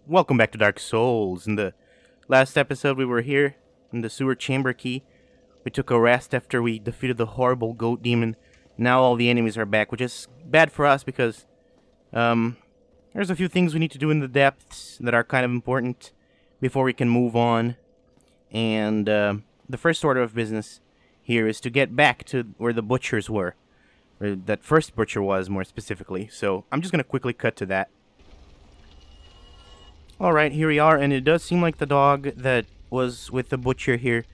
Welcome back to Dark Souls. In the last episode, we were here in the sewer chamber key. We took a rest after we defeated the horrible goat demon. Now all the enemies are back, which is bad for us because there's a few things we need to do in the depths that are kind of important before we can move on. And the first order of business here is to get back to where the butchers were. Or that first butcher was, more specifically. So I'm just going to quickly cut to that. Alright, here we are, and it does seem like the dog that was with the butcher here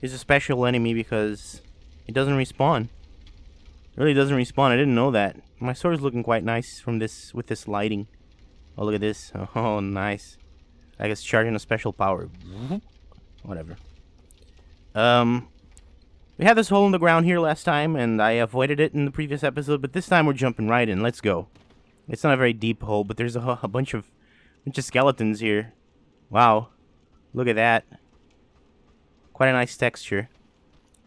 is a special enemy because it doesn't respawn. It really doesn't respawn. I didn't know that. My sword is looking quite nice from this with this lighting. Oh, look at this. Oh, nice. I guess charging a special power. Whatever. We had this hole in the ground here last time, and I avoided it in the previous episode, but this time we're jumping right in. Let's go. It's not a very deep hole, but there's a bunch of skeletons here. Wow. Look at that. Quite a nice texture.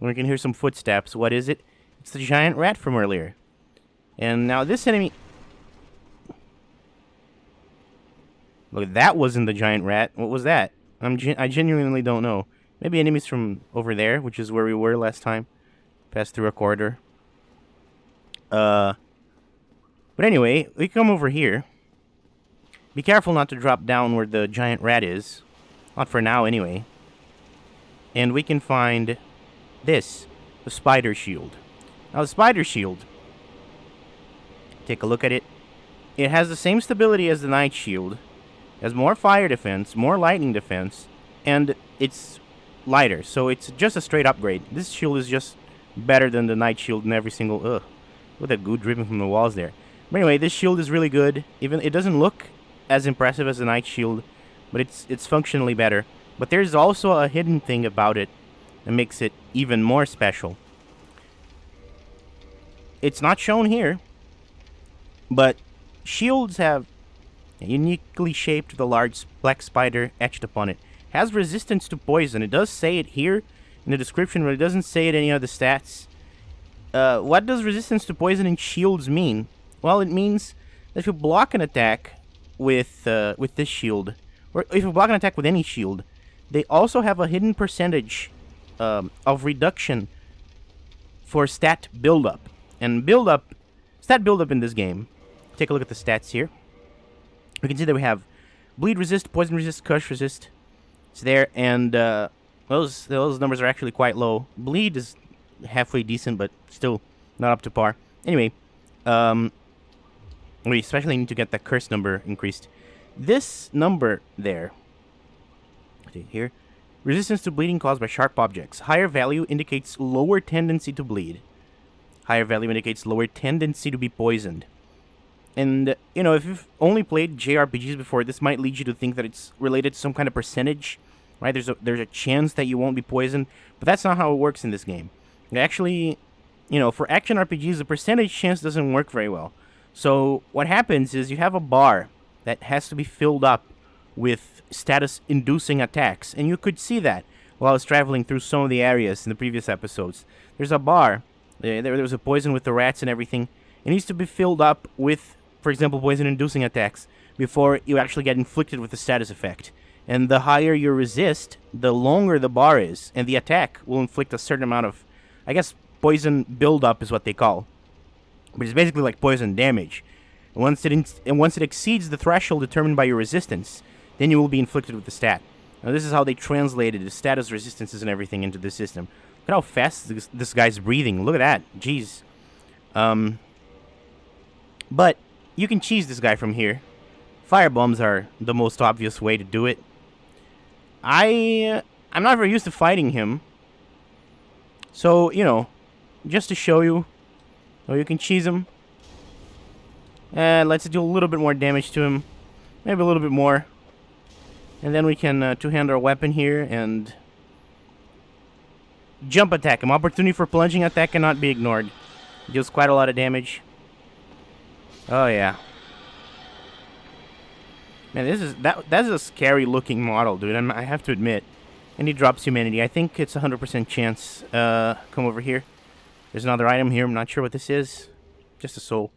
We can hear some footsteps. What is it? It's the giant rat from earlier. And now this enemy... Look, that wasn't the giant rat. What was that? I genuinely don't know. Maybe enemies from over there, which is where we were last time. Passed through a corridor. But anyway, we come over here. Be careful not to drop down where the giant rat is. Not for now, anyway. And we can find this. The spider shield. Now, the spider shield. Take a look at it. It has the same stability as the knight shield. It has more fire defense, more lightning defense. And it's lighter. So it's just a straight upgrade. This shield is just better than the knight shield in every single... Ugh. Look at that goo dripping from the walls there. But anyway, this shield is really good. Even it doesn't look as impressive as the knight shield, but it's functionally better. But there's also a hidden thing about it that makes it even more special. It's not shown here, but shields have a uniquely shaped the large black spider etched upon it. Has resistance to poison. It does say it here in the description, but it doesn't say it in any of the stats. What does resistance to poison in shields mean? Well, it means that if you block an attack with this shield, or if you block an attack with any shield, they also have a hidden percentage of reduction for stat buildup. And stat buildup in this game. Take a look at the stats here. We can see that we have bleed resist, poison resist, crush resist. It's there, and those numbers are actually quite low. Bleed is halfway decent, but still not up to par. Anyway, we especially need to get that curse number increased. This number there, here, resistance to bleeding caused by sharp objects. Higher value indicates lower tendency to bleed. Higher value indicates lower tendency to be poisoned. And, you know, if you've only played JRPGs before, this might lead you to think that it's related to some kind of percentage, right? There's a chance that you won't be poisoned, but that's not how it works in this game. Actually, you know, for action RPGs, the percentage chance doesn't work very well. So what happens is you have a bar that has to be filled up with status-inducing attacks. And you could see that while I was traveling through some of the areas in the previous episodes. There's a bar. There was a poison with the rats and everything. It needs to be filled up with, for example, poison-inducing attacks before you actually get inflicted with the status effect. And the higher you resist, the longer the bar is. And the attack will inflict a certain amount of, I guess, poison buildup is what they call. But it's basically like poison damage. Once it exceeds the threshold determined by your resistance, then you will be inflicted with the stat. Now this is how they translated the status resistances and everything into the system. Look at how fast this guy's breathing. Look at that. Jeez. But you can cheese this guy from here. Firebombs are the most obvious way to do it. I'm not very used to fighting him. So, you know, just to show you. Oh, you can cheese him. And let's do a little bit more damage to him. Maybe a little bit more. And then we can two-hand our weapon here and jump attack him. Opportunity for plunging attack cannot be ignored. Deals quite a lot of damage. Oh yeah. Man, that's a scary looking model, dude. I have to admit. And he drops humanity. I think it's a 100% chance. Come over here. There's another item here. I'm not sure what this is. Just a soul.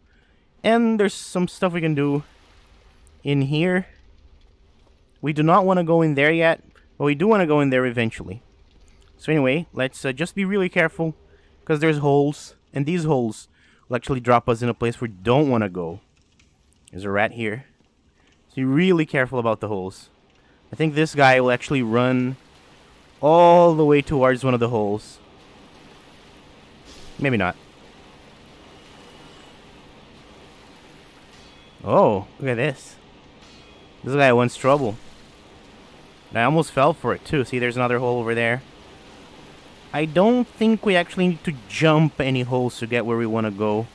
And there's some stuff we can do in here. We do not want to go in there yet, but we do want to go in there eventually. So anyway, let's just be really careful, because there's holes, and these holes will actually drop us in a place we don't want to go. There's a rat here. So be really careful about the holes. I think this guy will actually run all the way towards one of the holes. Maybe not. Oh, look at this. This guy wants trouble. And I almost fell for it too. See, there's another hole over there. I don't think we actually need to jump any holes to get where we want to go.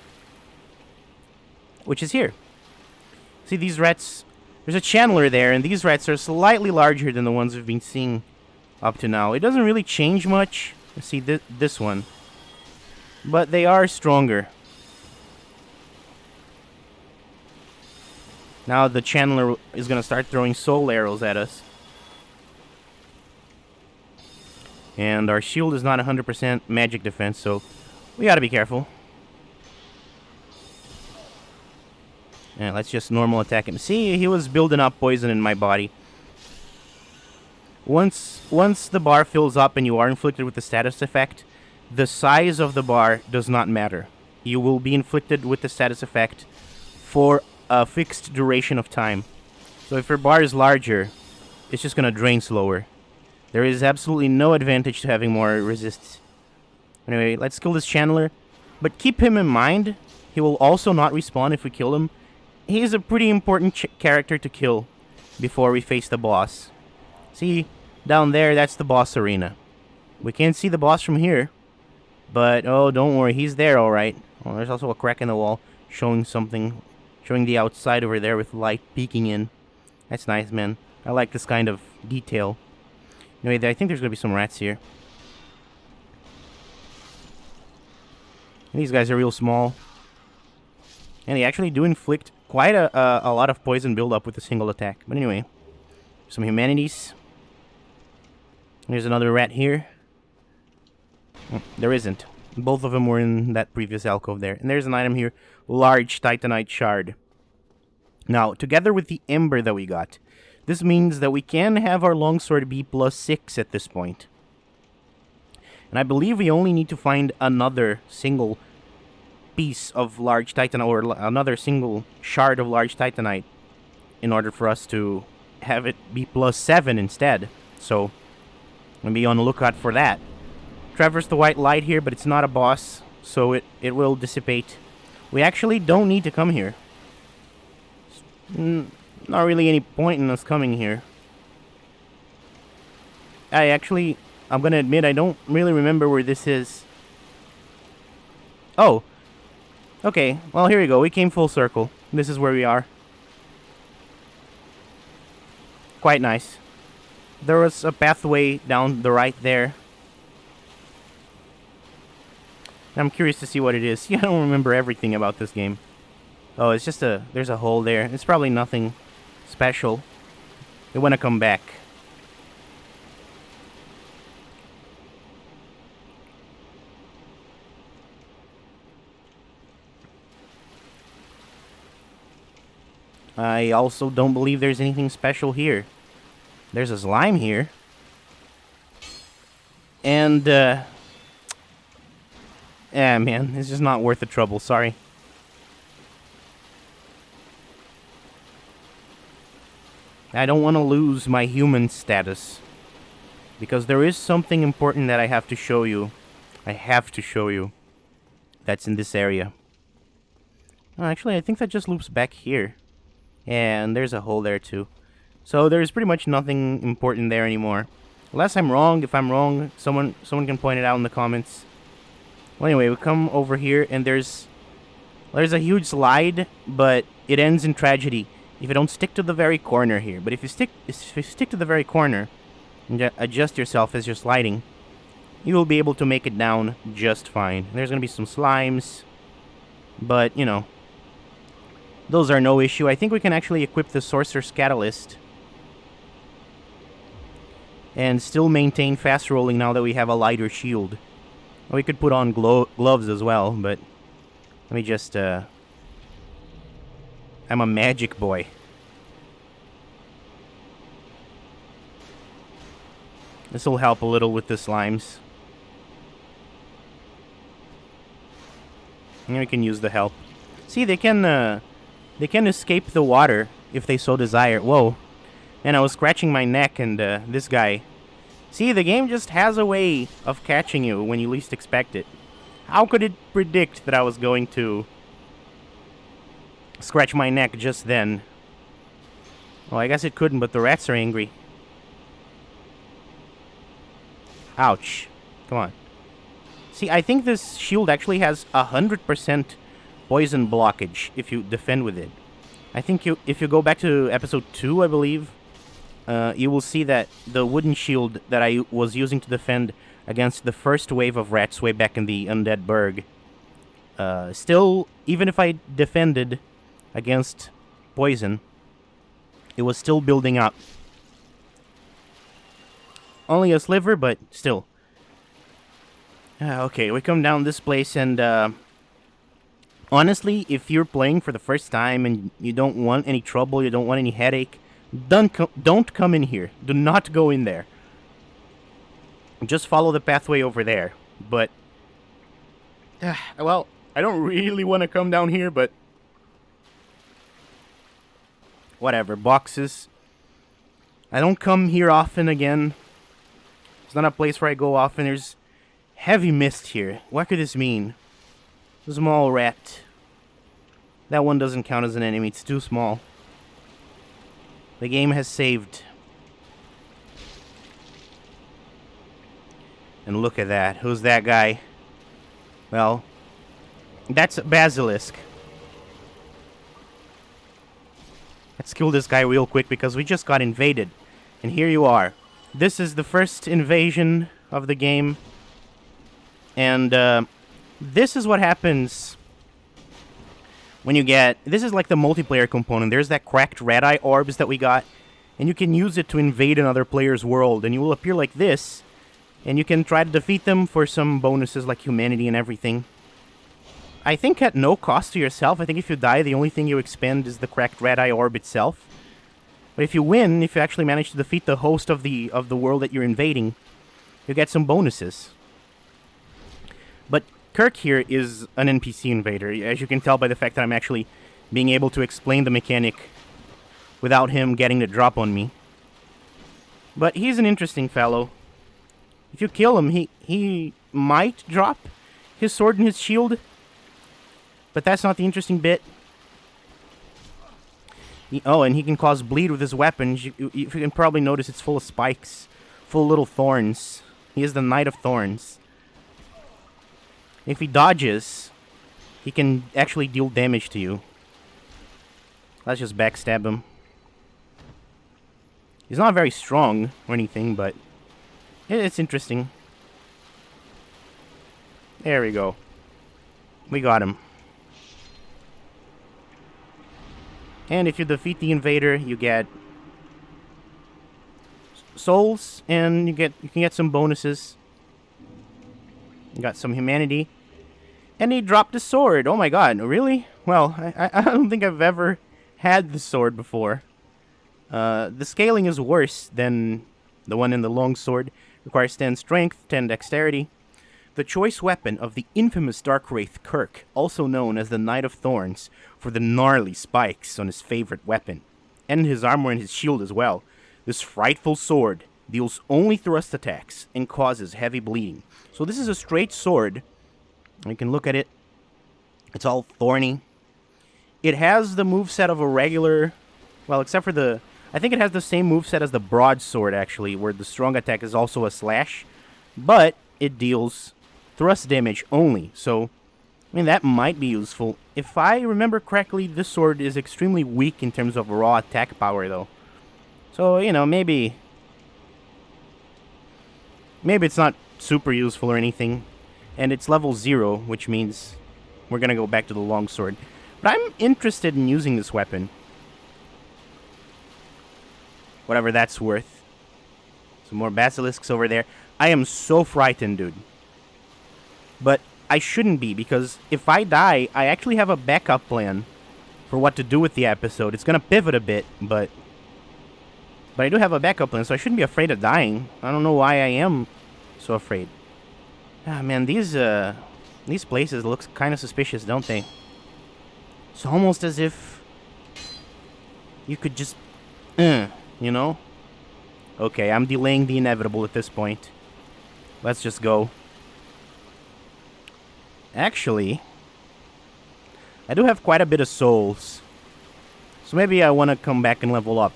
Which is here. See, these rats... There's a channeler there, and these rats are slightly larger than the ones we've been seeing up to now. It doesn't really change much. Let's see, this one. But they are stronger. Now the channeler is going to start throwing soul arrows at us. And our shield is not 100% magic defense, so we gotta be careful. And let's just normal attack him. See, he was building up poison in my body. Once the bar fills up and you are inflicted with the status effect, the size of the bar does not matter. You will be inflicted with the status effect for a fixed duration of time. So if your bar is larger, it's just gonna drain slower. There is absolutely no advantage to having more resist. Anyway, let's kill this channeler. But keep him in mind, he will also not respawn if we kill him. He's a pretty important character to kill before we face the boss. See, down there, that's the boss arena. We can't see the boss from here. But, oh, don't worry, he's there alright. Oh, there's also a crack in the wall showing something, showing the outside over there with light peeking in. That's nice, man. I like this kind of detail. Anyway, I think there's going to be some rats here. These guys are real small. And they actually do inflict quite a lot of poison buildup with a single attack. But anyway, some humanities. There's another rat here. There isn't. Both of them were in that previous alcove there. And there's an item here. Large Titanite shard. Now, together with the ember that we got, this means that we can have our longsword be +6 at this point. And I believe we only need to find another single piece of large titanite, or another single shard of large titanite, in order for us to have it be +7 instead. So, I'm be on the lookout for that. Traverse the white light here, but it's not a boss, so it will dissipate. We actually don't need to come here. Not really any point in us coming here. I'm gonna admit, I don't really remember where this is. Oh. Okay, well, here we go. We came full circle. This is where we are. Quite nice. There was a pathway down the right there. I'm curious to see what it is. Yeah, I don't remember everything about this game. Oh, it's just there's a hole there. It's probably nothing special. We want to come back. I also don't believe there's anything special here. There's a slime here. And, yeah, man, it's just not worth the trouble, sorry. I don't want to lose my human status. Because there is something important that I have to show you. I have to show you. That's in this area. Oh, actually, I think that just loops back here. And there's a hole there too. So there's pretty much nothing important there anymore. Unless I'm wrong. If I'm wrong, someone can point it out in the comments. Well, anyway, we come over here and there's a huge slide, but it ends in tragedy if you don't stick to the very corner here. But if you stick to the very corner and adjust yourself as you're sliding, you will be able to make it down just fine. There's gonna be some slimes, but you know, those are no issue. I think we can actually equip the Sorcerer's Catalyst and still maintain fast rolling now that we have a lighter shield. We could put on gloves as well, but let me just, I'm a magic boy. This will help a little with the slimes. And we can use the help. See, they can escape the water if they so desire. Whoa. And I was scratching my neck, and this guy... See, the game just has a way of catching you when you least expect it. How could it predict that I was going to scratch my neck just then? Well, I guess it couldn't, but the rats are angry. Ouch. Come on. See, I think this shield actually has 100% poison blockage if you defend with it. I think if you go back to episode 2, I believe, you will see that the wooden shield that I was using to defend against the first wave of rats way back in the Undead Burg, still, even if I defended against poison, it was still building up. Only a sliver, but still. Okay, we come down this place, and honestly, if you're playing for the first time and you don't want any trouble, you don't want any headache, don't come in here. Do not go in there. Just follow the pathway over there. But, well, I don't really want to come down here, but whatever. Boxes. I don't come here often again. It's not a place where I go often. There's heavy mist here. What could this mean? Small rat. That one doesn't count as an enemy. It's too small. The game has saved. And look at that. Who's that guy? Well, that's a basilisk. Let's kill this guy real quick because we just got invaded. And here you are. This is the first invasion of the game. And this is what happens when you get... This is like the multiplayer component. There's that cracked red-eye orbs that we got. And you can use it to invade another player's world. And you will appear like this. And you can try to defeat them for some bonuses like humanity and everything. I think at no cost to yourself. I think if you die, the only thing you expend is the cracked red-eye orb itself. But if you win, if you actually manage to defeat the host of the world that you're invading, you get some bonuses. But Kirk here is an NPC invader, as you can tell by the fact that I'm actually being able to explain the mechanic without him getting the drop on me. But he's an interesting fellow. If you kill him, he might drop his sword and his shield. But that's not the interesting bit. And he can cause bleed with his weapons. You can probably notice it's full of spikes. Full of little thorns. He is the Knight of Thorns. If he dodges, he can actually deal damage to you. Let's just backstab him. He's not very strong or anything, but it's interesting. There we go. We got him. And if you defeat the invader, you get souls, and you can get some bonuses. You got some humanity. And he dropped the sword. Oh my god, really? Well, I don't think I've ever had the sword before. The scaling is worse than the one in the long sword. Requires 10 strength, 10 dexterity. The choice weapon of the infamous Dark Wraith Kirk, also known as the Knight of Thorns, for the gnarly spikes on his favorite weapon, and his armor and his shield as well. This frightful sword deals only thrust attacks and causes heavy bleeding. So this is a straight sword. You can look at it. It's all thorny. It has the moveset of a regular... Well, except for the... I think it has the same moveset as the broadsword, actually, where the strong attack is also a slash. But it deals thrust damage only, so... I mean, that might be useful. If I remember correctly, this sword is extremely weak in terms of raw attack power, though. So, you know, maybe it's not super useful or anything. And it's level 0, which means we're gonna go back to the longsword. But I'm interested in using this weapon. Whatever that's worth. Some more basilisks over there. I am so frightened, dude. But I shouldn't be, because if I die, I actually have a backup plan for what to do with the episode. It's gonna pivot a bit, but But I do have a backup plan, so I shouldn't be afraid of dying. I don't know why I am so afraid. Ah, man, these places look kind of suspicious, don't they? It's almost as if you could just, you know? Okay, I'm delaying the inevitable at this point. Let's just go. Actually, I do have quite a bit of souls. So maybe I want to come back and level up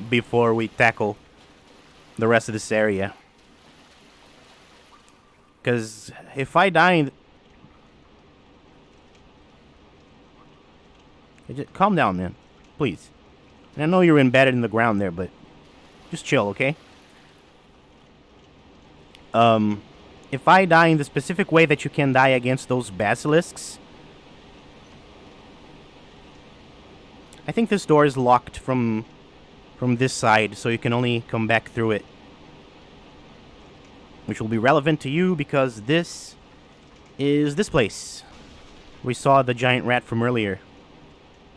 before we tackle the rest of this area. Because if I die... Calm down, man. Please. I know you're embedded in the ground there, but just chill, okay? If I die in the specific way that you can die against those basilisks, I think this door is locked from this side, so you can only come back through it. Which will be relevant to you because this is this place. We saw the giant rat from earlier.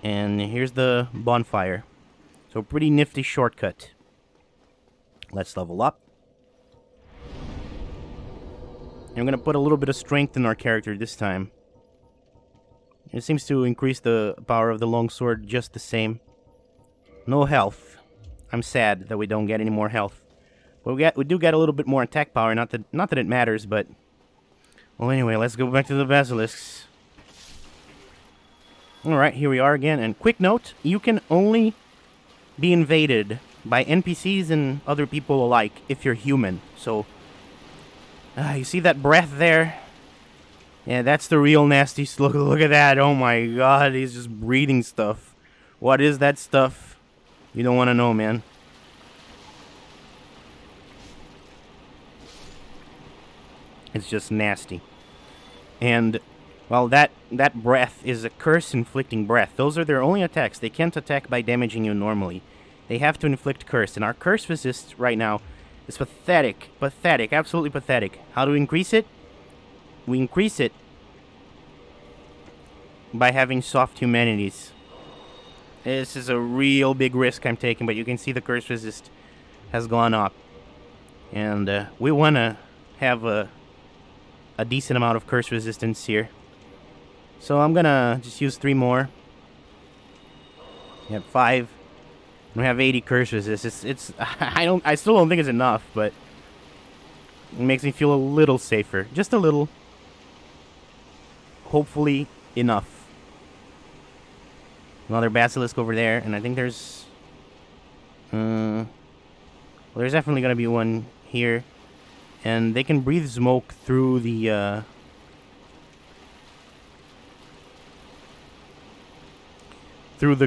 And here's the bonfire. So pretty nifty shortcut. Let's level up. I'm going to put a little bit of strength in our character this time. It seems to increase the power of the longsword just the same. No health. I'm sad that we don't get any more health. But we do get a little bit more attack power, not that it matters, but... Well, anyway, let's go back to the basilisks. Alright, here we are again. And quick note, you can only be invaded by NPCs and other people alike if you're human. So, you see that breath there? Yeah, that's the real nasty look. Look at that. Oh my god, he's just breathing stuff. What is that stuff? You don't want to know, man. It's just nasty. And, well, that breath is a curse-inflicting breath. Those are their only attacks. They can't attack by damaging you normally. They have to inflict curse. And our curse resist right now is pathetic. Pathetic. Absolutely pathetic. How do we increase it? We increase it by having soft humanities. This is a real big risk I'm taking, but you can see the curse resist has gone up. And we want to have a decent amount of curse resistance here. So I'm gonna just use 3 more. We have 5. We have 80 curse resist. It's I still don't think it's enough, but it makes me feel a little safer. Just a little. Hopefully enough. Another basilisk over there, and I think there's well, there's definitely gonna be one here. And they can breathe smoke through the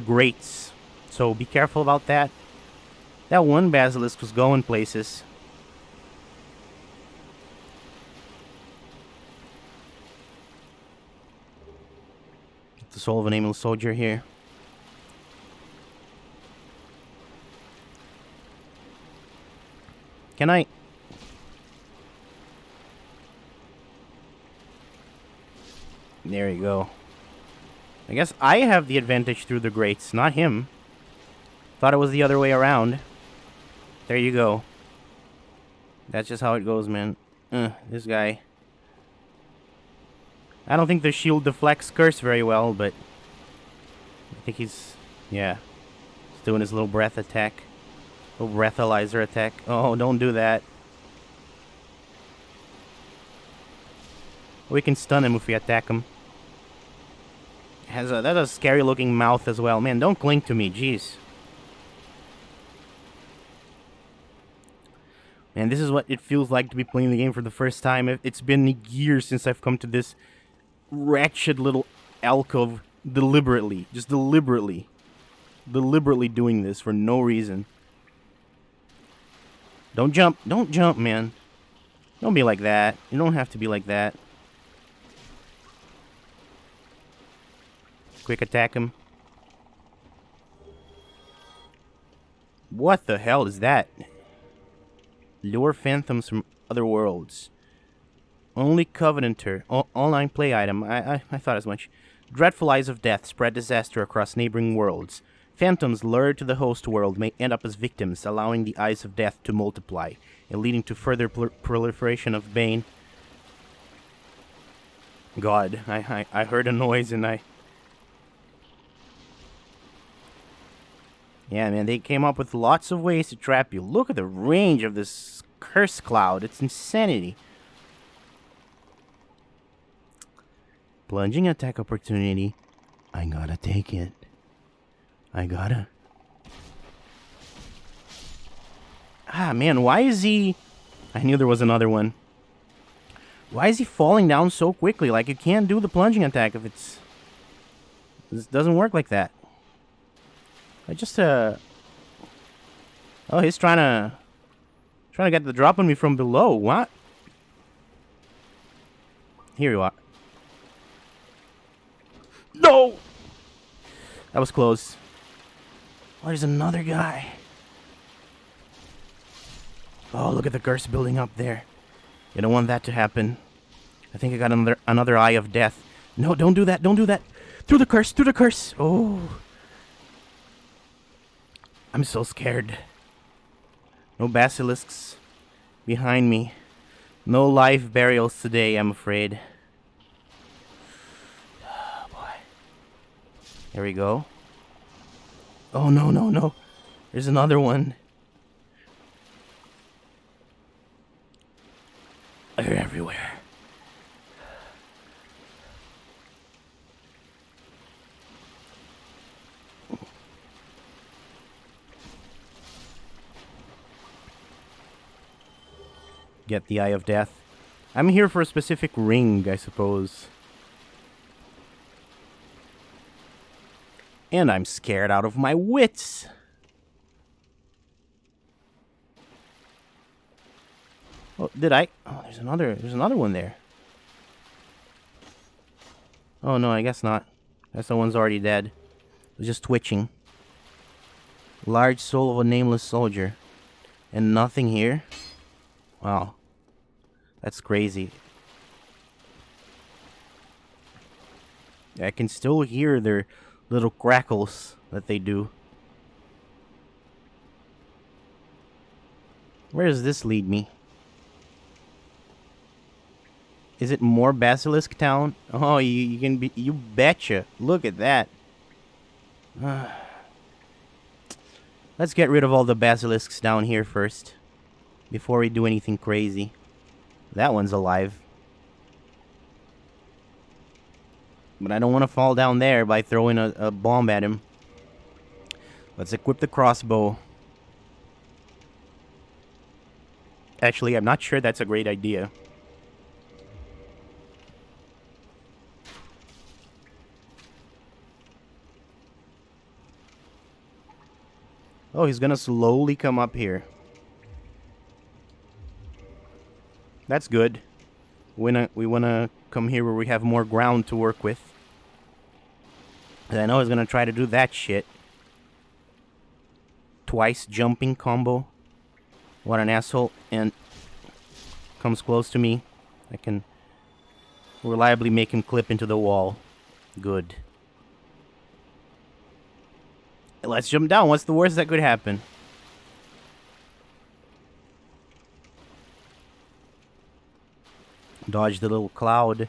grates. So be careful about that. That one basilisk was going places. The soul of an aimless soldier here. Can I... There you go. I guess I have the advantage through the grates, not him. Thought it was the other way around. There you go. That's just how it goes, man. This guy. I don't think the shield deflects curse very well, but... I think he's... Yeah. He's doing his little breath attack. Little breathalyzer attack. Oh, don't do that. We can stun him if we attack him. That's a scary looking mouth as well. Man, don't cling to me, jeez. Man, this is what it feels like to be playing the game for the first time. It's been years since I've come to this wretched little alcove deliberately. Just deliberately. Deliberately doing this for no reason. Don't jump. Don't jump, man. Don't be like that. You don't have to be like that. Quick attack him. What the hell is that? Lure phantoms from other worlds. Only Covenanter. Online play item. I thought as much. Dreadful eyes of death spread disaster across neighboring worlds. Phantoms lured to the host world may end up as victims, allowing the eyes of death to multiply and leading to further proliferation of Bane. God, I heard a noise and I... Yeah, man, they came up with lots of ways to trap you. Look at the range of this curse cloud. It's insanity. Plunging attack opportunity. I gotta take it. I gotta. Ah, man, why is he... I knew there was another one. Why is he falling down so quickly? Like, you can't do the plunging attack if it's... This doesn't work like that. I just, Oh, he's trying to get the drop on me from below. What? Here you are. No! That was close. Oh, there's another guy. Oh, look at the curse building up there. You don't want that to happen. I think I got another eye of death. No, don't do that. Don't do that. Through the curse. Through the curse. Oh. I'm so scared. No basilisks behind me. No live burials today, I'm afraid. Oh, boy. There we go. Oh, no, no, no. There's another one. They're everywhere. Get the Eye of Death. I'm here for a specific ring, I suppose. And I'm scared out of my wits. Oh, did I? Oh, there's another one there. Oh no, I guess not. That's the one's already dead. It was just twitching. Large soul of a nameless soldier. And nothing here? Wow. That's crazy. I can still hear their little crackles that they do. Where does this lead me? Is it more Basilisk Town? Oh, you can be... You betcha. Look at that. Let's get rid of all the basilisks down here first. Before we do anything crazy. That one's alive. But I don't want to fall down there by throwing a bomb at him. Let's equip the crossbow. Actually, I'm not sure that's a great idea. Oh, he's gonna slowly come up here. That's good. We wanna come here where we have more ground to work with. And I know he's gonna try to do that shit. Twice jumping combo. What an asshole. And comes close to me. I can reliably make him clip into the wall. Good. Let's jump down. What's the worst that could happen? Dodge the little cloud.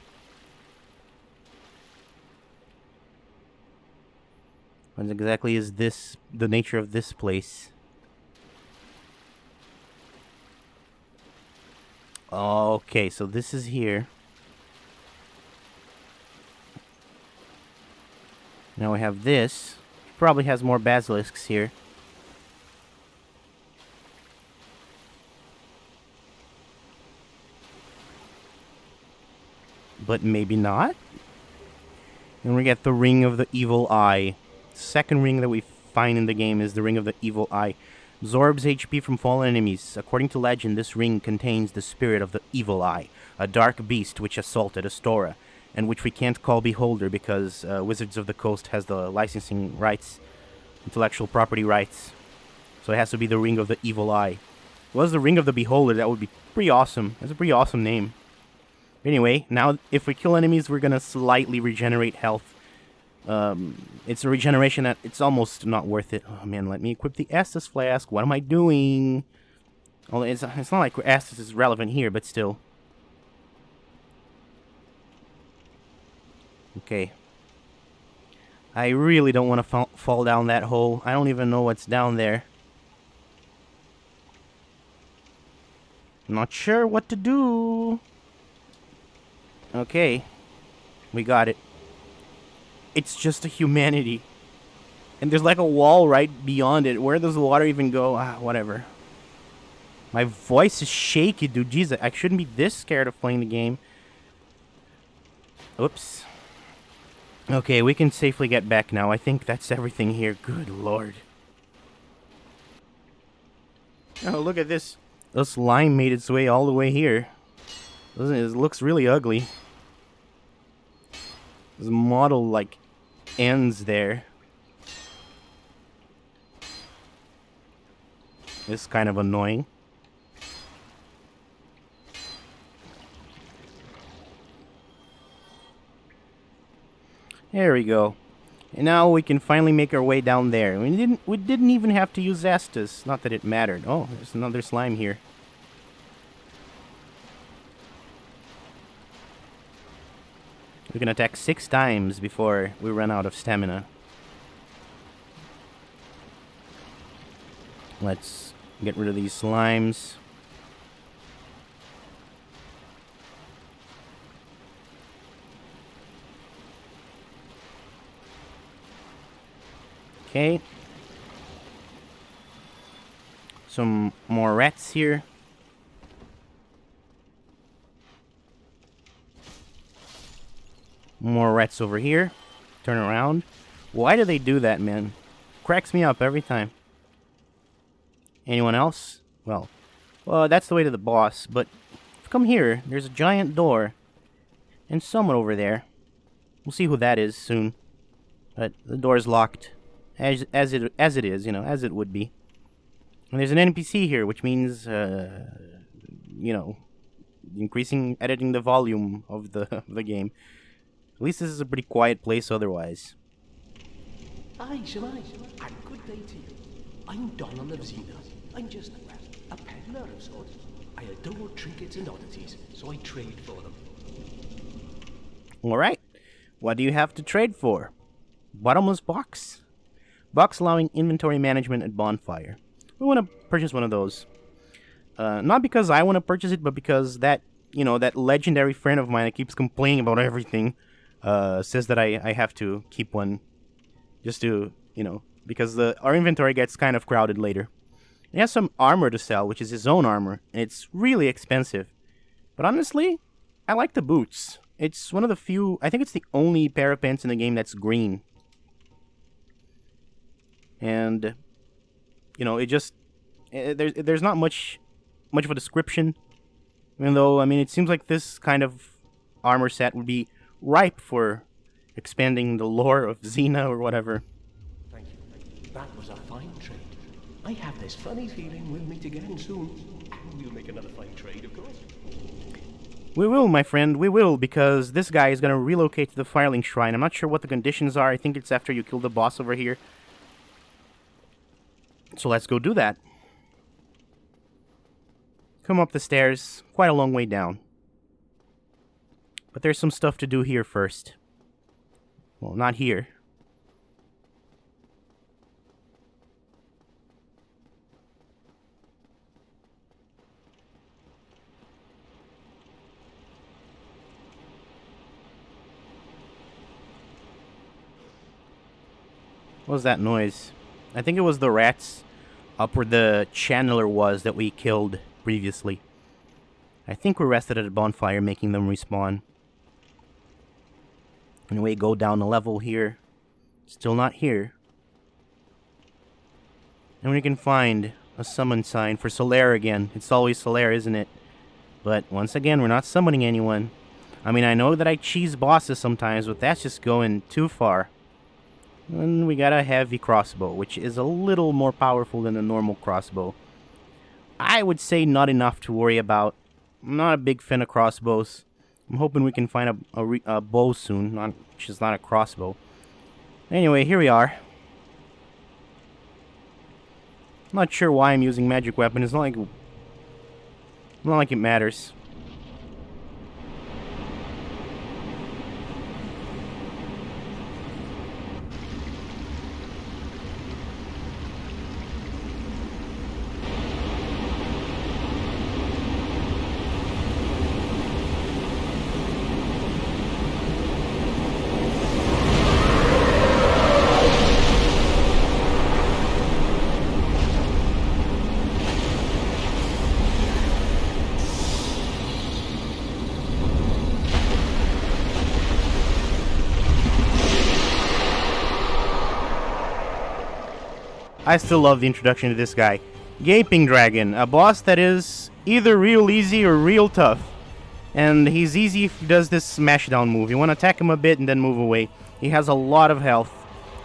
What exactly is this, the nature of this place? Okay, so this is here. Now we have this. Probably has more basilisks here. But maybe not. And we get the Ring of the Evil Eye. Second ring that we find in the game is the Ring of the Evil Eye. Absorbs HP from fallen enemies. According to legend, this ring contains the spirit of the Evil Eye, a dark beast which assaulted Astora, and which we can't call Beholder because Wizards of the Coast has the licensing rights, intellectual property rights. So it has to be the Ring of the Evil Eye. If it was the Ring of the Beholder, that would be pretty awesome. That's a pretty awesome name. Anyway, now if we kill enemies, we're gonna slightly regenerate health. It's a regeneration that it's almost not worth it. Oh man, let me equip the Estus Flask. What am I doing? Well, it's not like Estus is relevant here, but still. Okay. I really don't want to fall down that hole. I don't even know what's down there. I'm not sure what to do. Okay. We got it. It's just a humanity. And there's like a wall right beyond it. Where does the water even go? Ah, whatever. My voice is shaky, dude. Jesus, I shouldn't be this scared of playing the game. Oops. Okay, we can safely get back now. I think that's everything here. Good lord. Oh, look at this. The slime made its way all the way here. Doesn't it? It looks really ugly. This model, like, ends there. This is kind of annoying. There we go. And now we can finally make our way down there. We didn't even have to use Estus. Not that it mattered. Oh, there's another slime here. We can attack 6 times before we run out of stamina. Let's get rid of these slimes. Okay. Some more rats here. More rats over here. Turn around. Why do they do that, man? Cracks me up every time. Anyone else? Well, that's the way to the boss, but come here. There's a giant door. And someone over there. We'll see who that is soon. But the door is locked. As it is, you know, as it would be. And there's an NPC here, which means, you know, editing the volume of the game. At least this is a pretty quiet place otherwise. Aye, Shemai, and good day to you. I'm Donald of Xena. I'm just a peddler of sorts. I adore trinkets and oddities, so I trade for them. Alright. What do you have to trade for? Bottomless box? Box allowing inventory management at bonfire. We want to purchase one of those. Not because I want to purchase it, but because that, you know, that legendary friend of mine that keeps complaining about everything, says that I have to keep one. Just to, you know, because our inventory gets kind of crowded later. He has some armor to sell, which is his own armor, and it's really expensive. But honestly, I like the boots. It's one of the few, I think it's the only pair of pants in the game that's green. And, you know, it just, there's not much of a description. Even though, I mean, it seems like this kind of armor set would be ripe for expanding the lore of Xena or whatever. Thank you. That was a fine trade. I have this funny feeling we'll meet again soon. And we'll make another fine trade, of course. We will, my friend, we will, because this guy is going to relocate to the Firelink Shrine. I'm not sure what the conditions are. I think it's after you kill the boss over here. So let's go do that. Come up the stairs, quite a long way down. But there's some stuff to do here first. Well, not here. What was that noise? I think it was the rats up where the channeler was that we killed previously. I think we rested at a bonfire, making them respawn. Anyway, go down a level here. Still not here. And we can find a summon sign for Solaire again. It's always Solaire, isn't it? But once again, we're not summoning anyone. I mean, I know that I cheese bosses sometimes, but that's just going too far. And we got a heavy crossbow, which is a little more powerful than a normal crossbow. I would say not enough to worry about. I'm not a big fan of crossbows. I'm hoping we can find a bow soon, which is not a crossbow. Anyway, here we are. Not sure why I'm using magic weapon. It's not like it matters. I still love the introduction to this guy. Gaping Dragon, a boss that is either real easy or real tough. And he's easy if he does this smashdown move. You want to attack him a bit and then move away. He has a lot of health.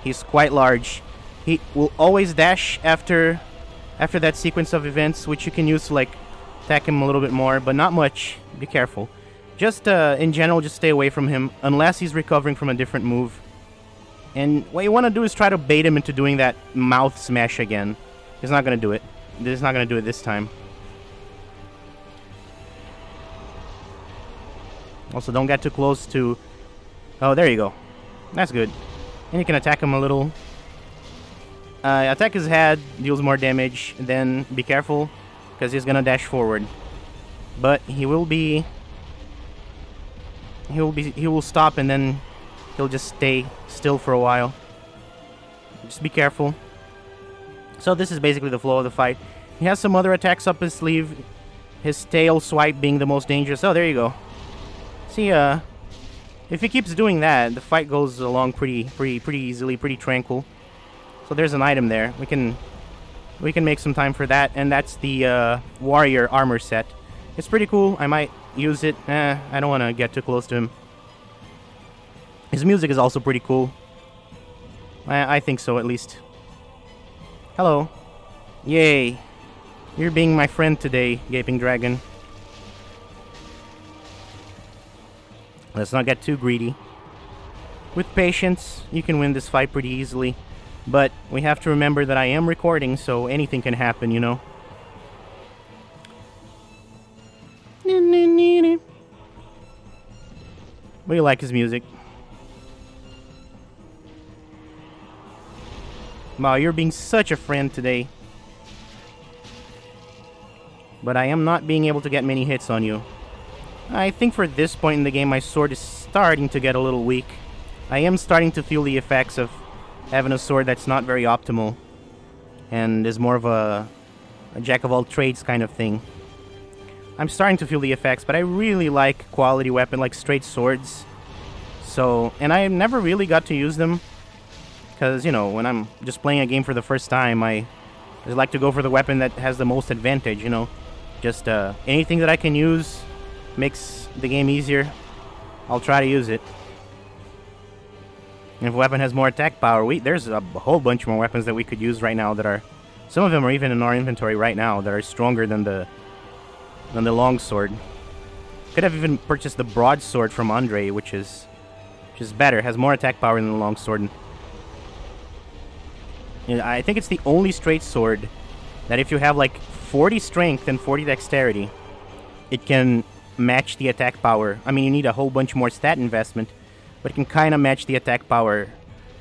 He's quite large. He will always dash after that sequence of events, which you can use to like attack him a little bit more, but not much. Be careful. Just in general, just stay away from him unless he's recovering from a different move. And what you want to do is try to bait him into doing that mouth smash again. He's not going to do it. He's not going to do it this time. Also, don't get too close to... Oh, there you go. That's good. And you can attack him a little. Attack his head, deals more damage. And then be careful, because he's going to dash forward. But he will stop and then he'll just stay still for a while. Just be careful. So this is basically the flow of the fight. He has some other attacks up his sleeve. His tail swipe being the most dangerous. Oh, there you go. See, if he keeps doing that, the fight goes along pretty easily, pretty tranquil. So there's an item there. We can make some time for that, and that's the warrior armor set. It's pretty cool. I might use it. I don't want to get too close to him. His music is also pretty cool. I think so, at least. Hello. Yay. You're being my friend today, Gaping Dragon. Let's not get too greedy. With patience, you can win this fight pretty easily. But we have to remember that I am recording, so anything can happen, you know? But you like his music. Wow, you're being such a friend today. But I am not being able to get many hits on you. I think for this point in the game, my sword is starting to get a little weak. I am starting to feel the effects of having a sword that's not very optimal. And is more of a jack-of-all-trades kind of thing. I'm starting to feel the effects, but I really like quality weapon, like straight swords. So, and I never really got to use them. Because, you know, when I'm just playing a game for the first time, I just like to go for the weapon that has the most advantage, you know. Just anything that I can use makes the game easier. I'll try to use it. And if a weapon has more attack power, there's a whole bunch more weapons that we could use right now that are... Some of them are even in our inventory right now that are stronger than the longsword. Could have even purchased the broadsword from Andre, which is better, has more attack power than the longsword. You know, I think it's the only straight sword that if you have like 40 strength and 40 dexterity, it can match the attack power. I mean, you need a whole bunch more stat investment, but it can kind of match the attack power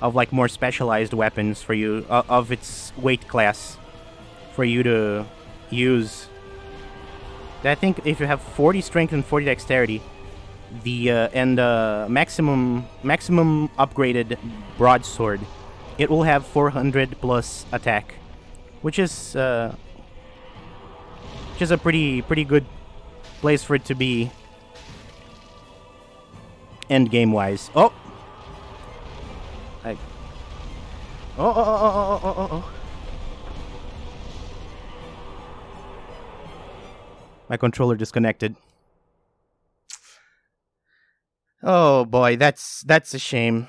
of like more specialized weapons for you, of its weight class, for you to use. I think if you have 40 strength and 40 dexterity, the maximum upgraded broadsword, it will have 400 plus attack, which is a pretty good place for it to be end game wise. Oh, my controller disconnected. Oh boy, that's a shame.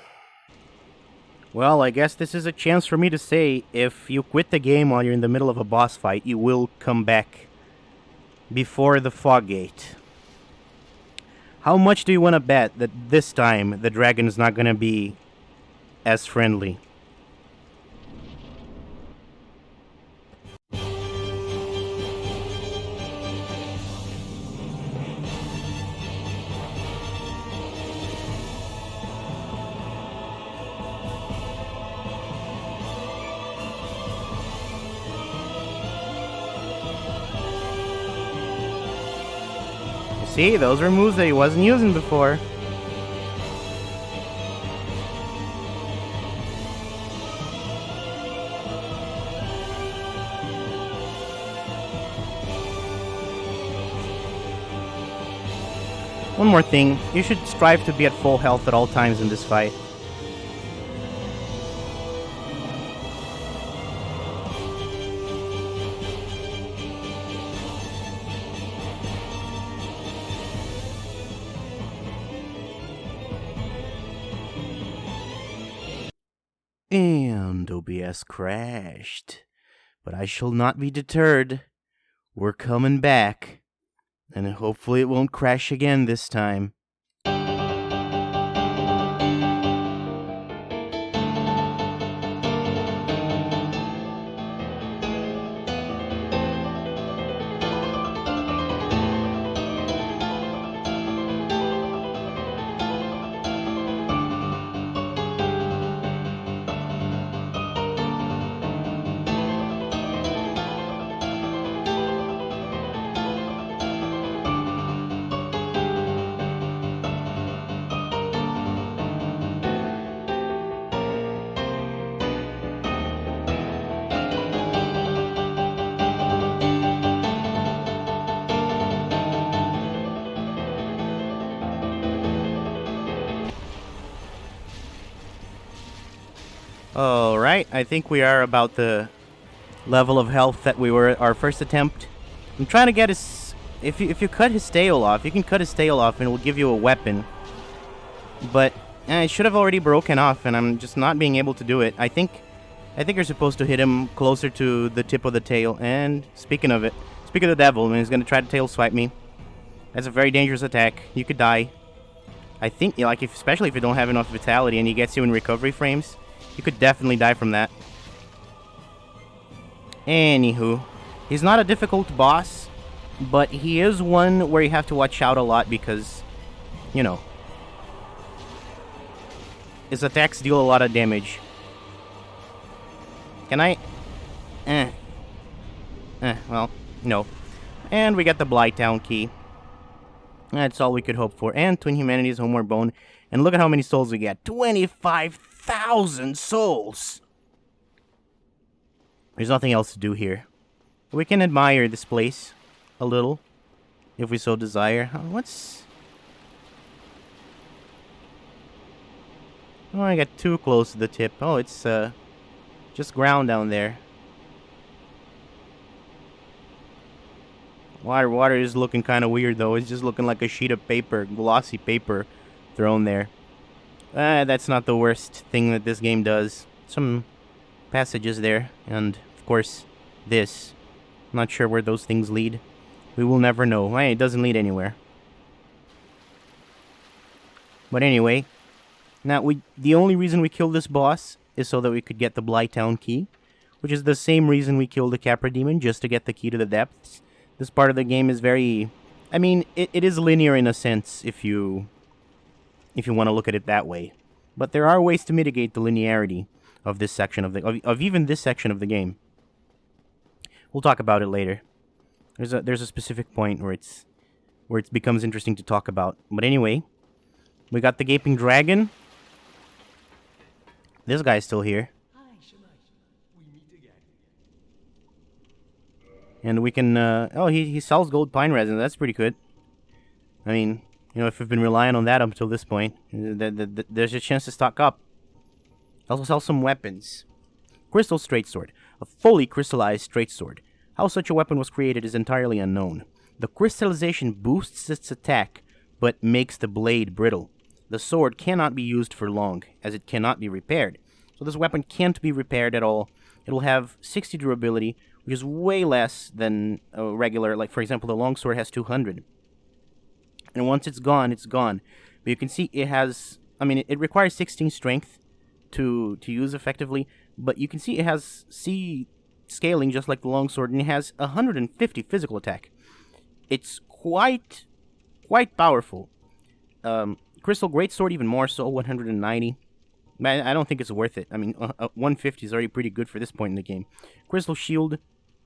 Well, I guess this is a chance for me to say, if you quit the game while you're in the middle of a boss fight, you will come back before the fog gate. How much do you want to bet that this time the dragon is not going to be as friendly. See, those were moves that he wasn't using before. One more thing, you should strive to be at full health at all times in this fight. And OBS crashed. But I shall not be deterred. We're coming back. And hopefully it won't crash again this time. Alright, I think we are about the level of health that we were at our first attempt. I'm trying to get his... If you cut his tail off, you can cut his tail off and it will give you a weapon. But it should have already broken off and I'm just not being able to do it. I think you're supposed to hit him closer to the tip of the tail. And speaking of the devil, he's going to try to tail swipe me. That's a very dangerous attack. You could die. I think, like, especially if you don't have enough vitality and he gets you in recovery frames, you could definitely die from that. Anywho, he's not a difficult boss, but he is one where you have to watch out a lot because, you know, his attacks deal a lot of damage. Can I? Well, no. And we got the Blighttown key. That's all we could hope for. And Twin Humanity's Homeward Bone. And look at how many souls we get. 25,000 souls! There's nothing else to do here. We can admire this place a little, if we so desire. What's... Oh, I got too close to the tip. Oh, it's just ground down there. Water is looking kind of weird, though. It's just looking like a sheet of paper, glossy paper, thrown there. That's not the worst thing that this game does. Some passages there, and of course, this. I'm not sure where those things lead. We will never know. It doesn't lead anywhere. But anyway, now the only reason we killed this boss is so that we could get the Blighttown key, which is the same reason we killed the Capra Demon, just to get the key to the depths. This part of the game is very... I mean, it is linear in a sense, if you want to look at it that way. But there are ways to mitigate the linearity of this section of even this section of the game. We'll talk about it later. There's a specific point where it becomes interesting to talk about. But anyway, we got the Gaping Dragon. This guy's still here. And we can, oh, he sells gold pine resin. That's pretty good. I mean, you know, if we've been relying on that up until this point, there's a chance to stock up. Also sell some weapons. Crystal Straight Sword. A fully crystallized straight sword. How such a weapon was created is entirely unknown. The crystallization boosts its attack, but makes the blade brittle. The sword cannot be used for long, as it cannot be repaired. So this weapon can't be repaired at all. It'll have 60 durability, which is way less than a regular, like for example, the longsword has 200. And once it's gone, it's gone. But you can see it has, I mean, it requires 16 strength to use effectively, but you can see it has C scaling just like the longsword, and it has 150 physical attack. It's quite powerful. Crystal Greatsword even more so, 190. I don't think it's worth it. I mean, 150 is already pretty good for this point in the game. Crystal Shield,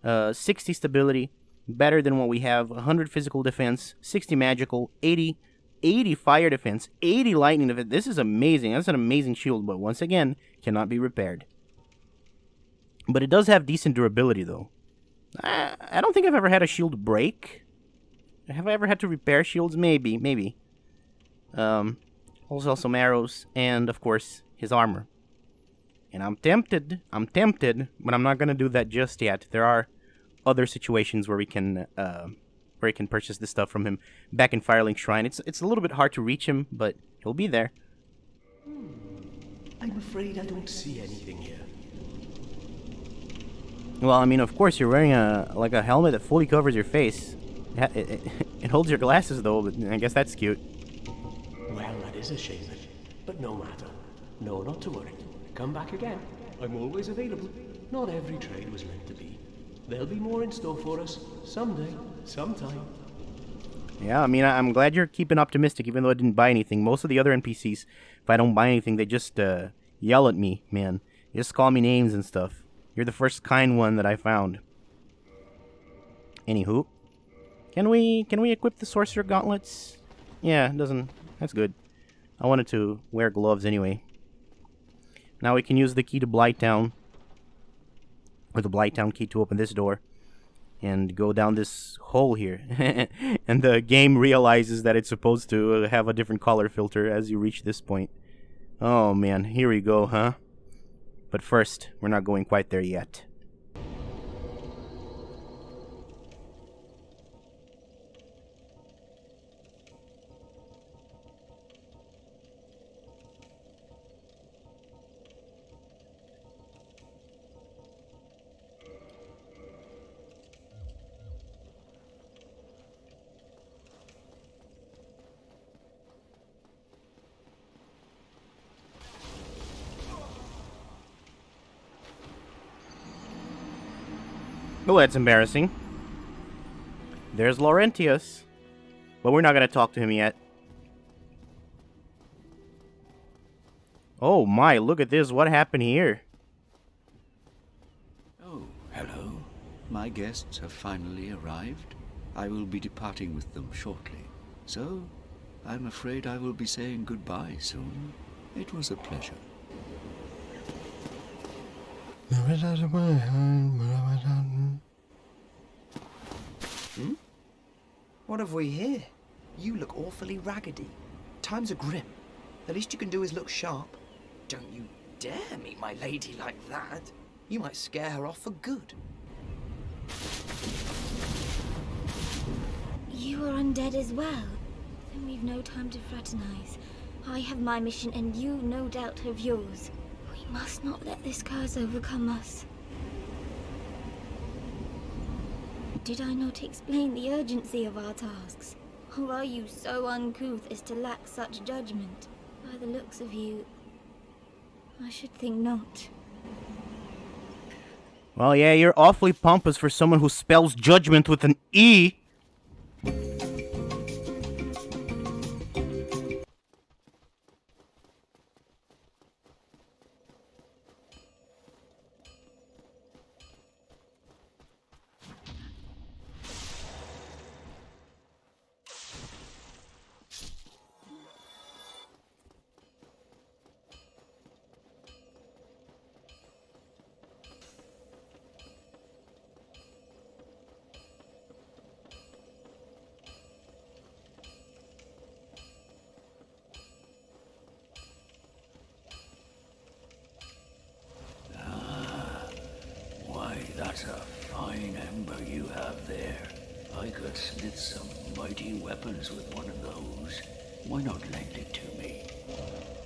60 stability, better than what we have. 100 physical defense, 60 magical, 80 fire defense, 80 lightning defense. This is amazing. That's an amazing shield, but once again, cannot be repaired. But it does have decent durability, though. I don't think I've ever had a shield break. Have I ever had to repair shields? Maybe. Also some arrows, and of course, his armor. And I'm tempted, but I'm not gonna do that just yet. There are other situations where we can purchase this stuff from him back in Firelink Shrine. It's a little bit hard to reach him, but he'll be there. I'm afraid I don't see anything here. Well, I mean, of course, you're wearing a helmet that fully covers your face. It holds your glasses, though, but I guess that's cute. Well, that is a shame, but no matter. No, not to worry. Come back again. I'm always available. Not every trade was meant to be. There'll be more in store for us someday, sometime. Yeah, I mean, I'm glad you're keeping optimistic, even though I didn't buy anything. Most of the other NPCs, if I don't buy anything, they just yell at me, man. They just call me names and stuff. You're the first kind one that I found. Anywho, can we equip the sorcerer gauntlets? Yeah, it doesn't. That's good. I wanted to wear gloves anyway. Now we can use the key to Blighttown, or the Blighttown key to open this door, and go down this hole here. And the game realizes that it's supposed to have a different color filter as you reach this point. Oh man, here we go, huh? But first, we're not going quite there yet. Well, that's embarrassing. There's Laurentius. But we're not going to talk to him yet. Oh my, look at this. What happened here? Oh, hello. My guests have finally arrived. I will be departing with them shortly. So, I'm afraid I will be saying goodbye soon. It was a pleasure. What have we here? You look awfully raggedy. Times are grim. The least you can do is look sharp. Don't you dare meet my lady like that. You might scare her off for good. You are undead as well. Then we've no time to fraternize. I have my mission and you no doubt have yours. We must not let this curse overcome us. Did I not explain the urgency of our tasks? Or are you so uncouth as to lack such judgment? By the looks of you, I should think not. Well, yeah, you're awfully pompous for someone who spells judgment with an E. That's a fine ember you have there. I could smith some mighty weapons with one of those. Why not lend it to me?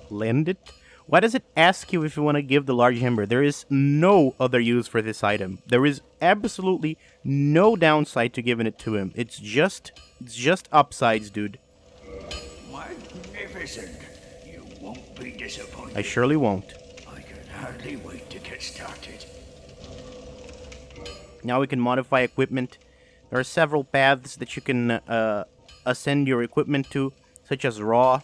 Lend it? Why does it ask you if you want to give the large ember? There is no other use for this item. There is absolutely no downside to giving it to him. It's just upsides, dude. Magnificent. You won't be disappointed. I surely won't. I hardly wait to get started. Now we can modify equipment. There are several paths that you can ascend your equipment to, such as Raw.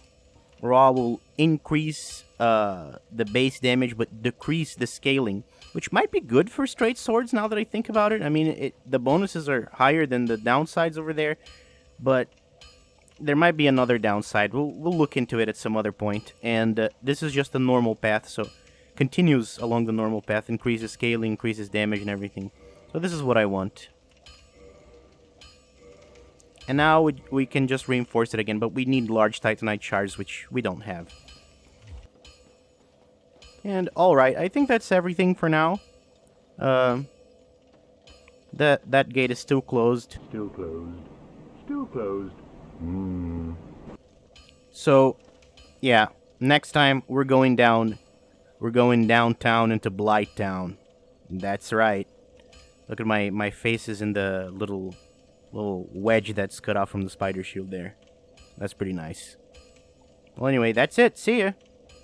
Raw will increase the base damage but decrease the scaling, which might be good for straight swords now that I think about it. I mean, the bonuses are higher than the downsides over there, but there might be another downside. We'll look into it at some other point. And this is just a normal path, so continues along the normal path, increases scaling, increases damage and everything. So this is what I want. And now we can just reinforce it again, but we need large Titanite shards, which we don't have. And alright, I think that's everything for now. That gate is still closed. Still closed. Still closed. So, yeah, next time we're going down. We're going downtown into Blight Town. That's right. Look at my face is in the little wedge that's cut off from the spider shield there. That's pretty nice. Well, anyway, that's it. See ya.